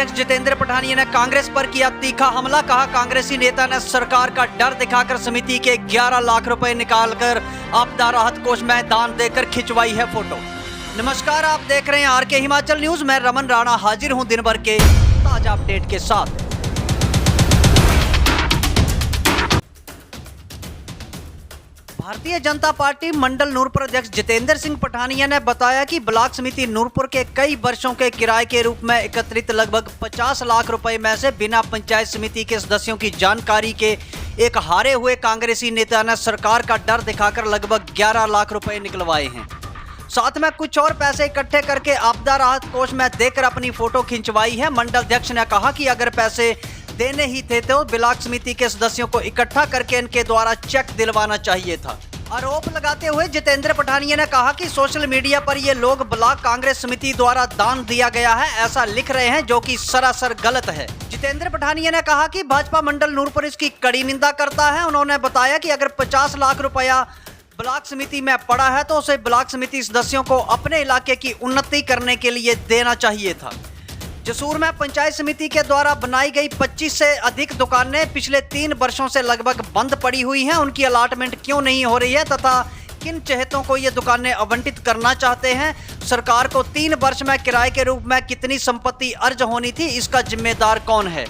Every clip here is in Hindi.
अध्यक्ष जितेंद्र पठानिया ने कांग्रेस पर किया तीखा हमला। कहा, कांग्रेसी नेता ने सरकार का डर दिखाकर समिति के 11 लाख रुपए निकालकर आपदा राहत कोष में दान देकर खिंचवाई है फोटो। नमस्कार, आप देख रहे हैं आरके हिमाचल न्यूज। मैं रमन राणा हाजिर हूं दिन भर के ताजा अपडेट के साथ। भारतीय जनता पार्टी मंडल नूरपुर अध्यक्ष जितेंद्र सिंह पठानिया ने बताया कि ब्लॉक समिति नूरपुर के कई वर्षों के किराए के रूप में एकत्रित लगभग 50 लाख रुपए में से बिना पंचायत समिति के सदस्यों की जानकारी के एक हारे हुए कांग्रेसी नेता ने सरकार का डर दिखाकर लगभग 11 लाख रुपए निकलवाए हैं। साथ में कुछ और पैसे इकट्ठे करके आपदा राहत कोष में देकर अपनी फोटो खिंचवाई है। मंडल अध्यक्ष ने कहा कि अगर पैसे देने ही थे तो ब्लॉक समिति के सदस्यों को इकट्ठा करके इनके द्वारा चेक दिलवाना चाहिए था। आरोप लगाते हुए जितेंद्र पठानिया ने कहा कि सोशल मीडिया पर ये लोग ब्लॉक कांग्रेस समिति द्वारा दान दिया गया है ऐसा लिख रहे हैं, जो कि सरासर गलत है। जितेंद्र पठानिया ने कहा कि भाजपा मंडल नूरपुर इसकी कड़ी निंदा करता है। उन्होंने बताया कि अगर 50 लाख रुपया ब्लॉक समिति में पड़ा है तो उसे ब्लॉक समिति सदस्यों को अपने इलाके की उन्नति करने के लिए देना चाहिए था। जसूर में पंचायत समिति के द्वारा बनाई गई 25 से अधिक दुकानें पिछले 3 वर्षों से लगभग बंद पड़ी हुई हैं। उनकी अलॉटमेंट क्यों नहीं हो रही है तथा किन चहेतों को ये दुकानें आवंटित करना चाहते हैं। सरकार को 3 वर्ष में किराए के रूप में कितनी संपत्ति अर्ज होनी थी, इसका जिम्मेदार कौन है।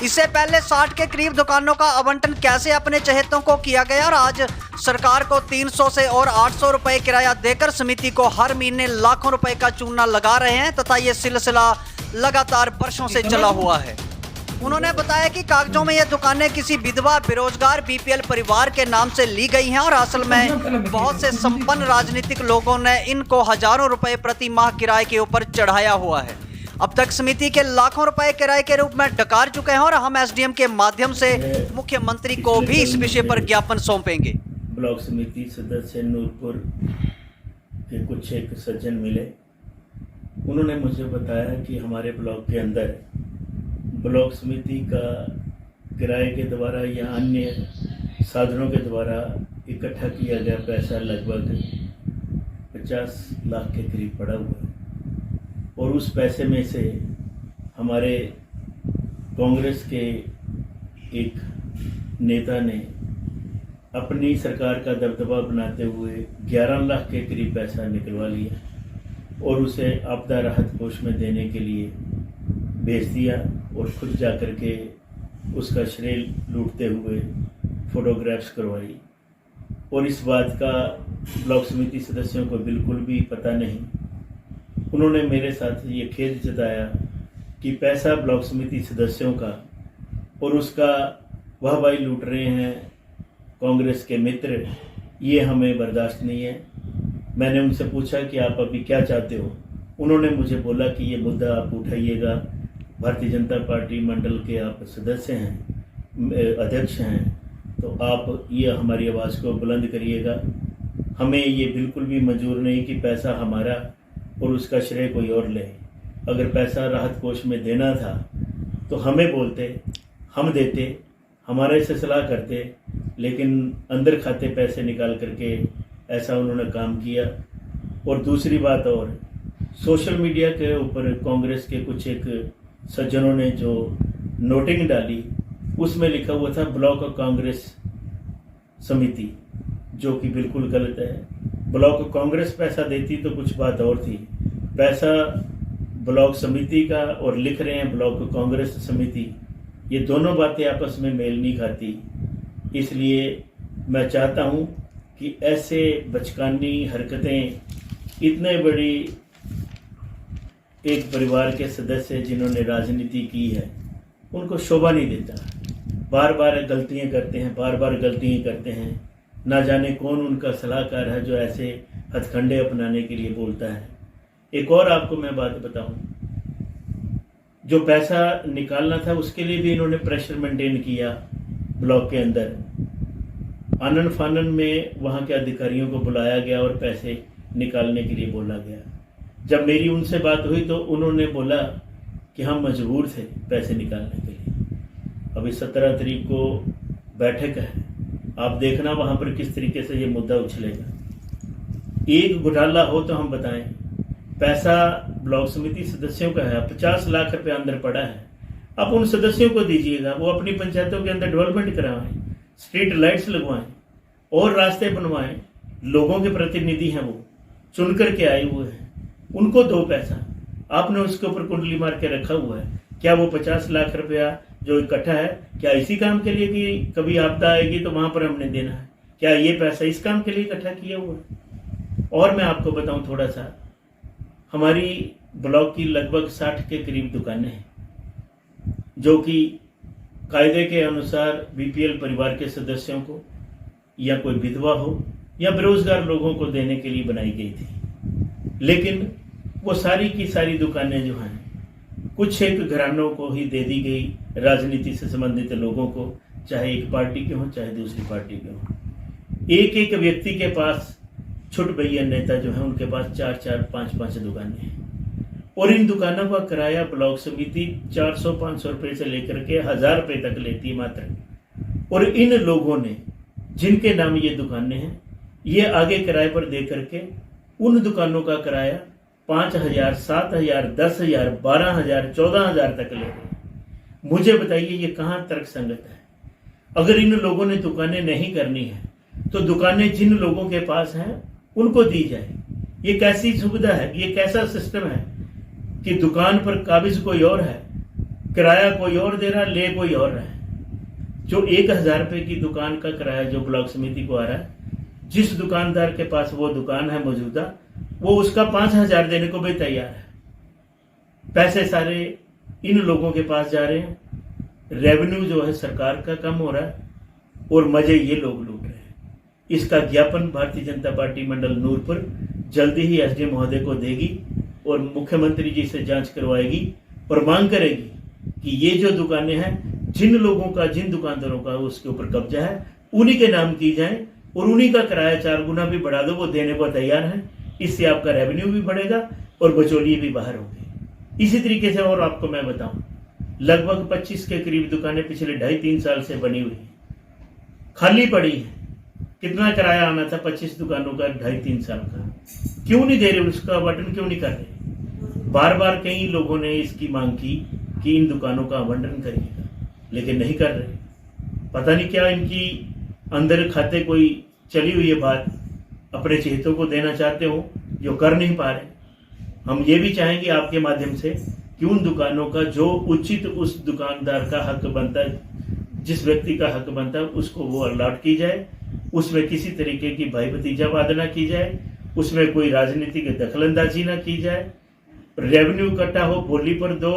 इससे पहले 60 के करीब दुकानों का आवंटन कैसे अपने चहेतों को किया गया और आज सरकार को 300 से और 800 रुपए किराया देकर समिति को हर महीने लाखों रुपए का चूना लगा रहे हैं तथा ये सिलसिला लगातार वर्षों से चला हुआ है। उन्होंने बताया कि कागजों में ये दुकानें किसी विधवा, बेरोजगार, बीपीएल परिवार के नाम से ली गई हैं और असल में बहुत से संपन्न राजनीतिक लोगों ने इनको हजारों रुपए प्रति माह किराए के ऊपर चढ़ाया हुआ है। अब तक समिति के लाखों रुपए किराए के रूप में डकार चुके हैं और हम एसडीएम के माध्यम से मुख्यमंत्री को भी इस विषय पर ज्ञापन सौंपेंगे। ब्लॉक समिति सदस्य नूरपुर के कुछ एक सज्जन मिले। उन्होंने मुझे बताया कि हमारे ब्लॉक के अंदर ब्लॉक समिति का किराए के द्वारा या अन्य साधनों के द्वारा इकट्ठा किया गया पैसा लगभग 50 लाख के करीब पड़ा हुआ है और उस पैसे में से हमारे कांग्रेस के एक नेता ने अपनी सरकार का दबदबा बनाते हुए 11 लाख के करीब पैसा निकलवा लिया और उसे आपदा राहत कोष में देने के लिए भेज दिया और खुद जा कर के उसका श्रेय लूटते हुए फोटोग्राफ्स करवाई। और इस बात का ब्लॉक समिति सदस्यों को बिल्कुल भी पता नहीं। उन्होंने मेरे साथ ये खेद जताया कि पैसा ब्लॉक समिति सदस्यों का और उसका वाहवाही लूट रहे हैं कांग्रेस के मित्र, ये हमें बर्दाश्त नहीं है। मैंने उनसे पूछा कि आप अभी क्या चाहते हो। उन्होंने मुझे बोला कि ये मुद्दा आप उठाइएगा, भारतीय जनता पार्टी मंडल के आप सदस्य हैं, अध्यक्ष हैं, तो आप ये हमारी आवाज़ को बुलंद करिएगा। हमें ये बिल्कुल भी मंजूर नहीं कि पैसा हमारा और उसका श्रेय कोई और ले। अगर पैसा राहत कोष में देना था तो हमें बोलते, हम देते, हमारे से सलाह करते, लेकिन अंदर खाते पैसे निकाल करके ऐसा उन्होंने काम किया। और दूसरी बात, और सोशल मीडिया के ऊपर कांग्रेस के कुछ एक सज्जनों ने जो नोटिंग डाली उसमें लिखा हुआ था ब्लॉक कांग्रेस समिति, जो कि बिल्कुल गलत है। ब्लॉक कांग्रेस पैसा देती तो कुछ बात और थी, पैसा ब्लॉक समिति का और लिख रहे हैं ब्लॉक कांग्रेस समिति, ये दोनों बातें आपस में मेल नहीं खाती। इसलिए मैं चाहता हूं कि ऐसे बचकानी हरकतें इतने बड़ी एक परिवार के सदस्य जिन्होंने राजनीति की है उनको शोभा नहीं देता। बार बार गलतियां करते हैं, बार बार गलतियां करते हैं। ना जाने कौन उनका सलाहकार है जो ऐसे हथकंडे अपनाने के लिए बोलता है। एक और आपको मैं बात बताऊं, जो पैसा निकालना था उसके लिए भी इन्होंने प्रेशर मेंटेन किया। ब्लॉक के अंदर आनन फानन में वहाँ के अधिकारियों को बुलाया गया और पैसे निकालने के लिए बोला गया। जब मेरी उनसे बात हुई तो उन्होंने बोला कि हम मजबूर थे पैसे निकालने के लिए। अभी 17 तारीख को बैठक है, आप देखना वहाँ पर किस तरीके से ये मुद्दा उछलेगा। एक घोटाला हो तो हम बताएं, पैसा ब्लॉक समिति सदस्यों का है, 50 लाख रुपए अंदर पड़ा है, आप उन सदस्यों को दीजिएगा। वो अपनी पंचायतों के अंदर डेवलपमेंट करवाएं, स्ट्रीट लाइट्स लगवाएं और रास्ते बनवाएं। लोगों के प्रतिनिधि हैं, वो चुन करके आए हुए हैं, उनको दो पैसा। आपने उसके ऊपर कुंडली मार के रखा हुआ है। क्या वो 50 लाख रुपया जो इकट्ठा है, क्या इसी काम के लिए कि कभी आपदा आएगी तो वहां पर हमने देना है? क्या ये पैसा इस काम के लिए इकट्ठा किया हुआ है? और मैं आपको बताऊं थोड़ा सा, हमारी ब्लॉक की लगभग 60 के करीब दुकानें हैं जो कि कायदे के अनुसार बीपीएल परिवार के सदस्यों को या कोई विधवा हो या बेरोजगार लोगों को देने के लिए बनाई गई थी। लेकिन वो सारी की सारी दुकानें जो हैं कुछ एक घरानों को ही दे दी गई, राजनीति से संबंधित लोगों को, चाहे एक पार्टी के हों चाहे दूसरी पार्टी के हों। एक एक व्यक्ति के पास, छुट भैया नेता जो है उनके पास 4-4, 5-5 दुकानें हैं और इन दुकानों का किराया ब्लॉक समिति 400-500 रुपये से लेकर के 1000 रुपये तक लेती है मात्र। और इन लोगों ने जिनके नाम ये दुकानें हैं, ये आगे किराए पर दे करके उन दुकानों का किराया 5000, 7000, 10000, 12000, 14000 तक ले गए। मुझे बताइए ये कहाँ तर्क संगत है? अगर इन लोगों ने दुकानें नहीं करनी है तो दुकानें जिन लोगों के पास हैं उनको दी जाए। ये कैसी सुविधा है? ये कैसा सिस्टम है कि दुकान पर काबिज कोई और है, किराया कोई और दे रहा, ले कोई और रहा है। जो 1000 रुपये की दुकान का किराया जो ब्लॉक समिति को आ रहा है, जिस दुकानदार के पास वो दुकान है मौजूदा, वो उसका 5000 देने को भी तैयार है। पैसे सारे इन लोगों के पास जा रहे हैं, रेवेन्यू जो है सरकार का कम हो रहा है और मजे ये लोग लूट रहे हैं। इसका ज्ञापन भारतीय जनता पार्टी मंडल नूरपुर जल्दी ही एसडीएम महोदय को देगी और मुख्यमंत्री जी से जांच करवाएगी और मांग करेगी कि ये जो दुकानें हैं, जिन लोगों का, जिन दुकानदारों का उसके ऊपर कब्जा है, उन्हीं के नाम की जाए और उन्हीं का किराया 4 गुना भी बढ़ा दो, वो देने को तैयार है। इससे आपका रेवेन्यू भी बढ़ेगा और बचौलिए भी बाहर होंगे। इसी तरीके से और आपको मैं बताऊं, लगभग 25 के करीब दुकानें पिछले 2.5-3 साल से बनी हुई हैं, खाली पड़ी है। कितना किराया आना था 25 दुकानों का 2.5-3 साल का? क्यों नहीं दे रहे? उसका आवंटन क्यों नहीं कर रहे? बार बार कई लोगों ने इसकी मांग की कि इन दुकानों का आवंटन करिएगा, लेकिन नहीं कर रहे। पता नहीं क्या इनकी अंदर खाते कोई चली हुई है बात, अपने चहेतों को देना चाहते हो जो कर नहीं पा रहे। हम ये भी चाहेंगे आपके माध्यम से कि उन दुकानों का जो उचित उस दुकानदार का हक बनता है, जिस व्यक्ति का हक बनता है, उसको वो अलॉट की जाए। उसमें किसी तरीके की भाई भतीजावाद ना की जाए, उसमें कोई राजनीतिक दखलंदाजी ना की जाए। रेवेन्यू इकट्ठा हो, बोली पर दो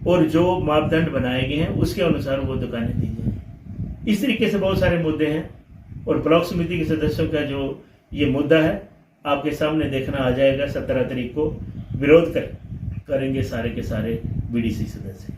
और जो मापदंड बनाए गए हैं उसके अनुसार वो दुकानें दी जाए। इस तरीके से बहुत सारे मुद्दे हैं और ब्लॉक समिति के सदस्यों का जो ये मुद्दा है आपके सामने देखना आ जाएगा। 17 तारीख को विरोध करेंगे सारे के सारे बीडीसी सदस्य।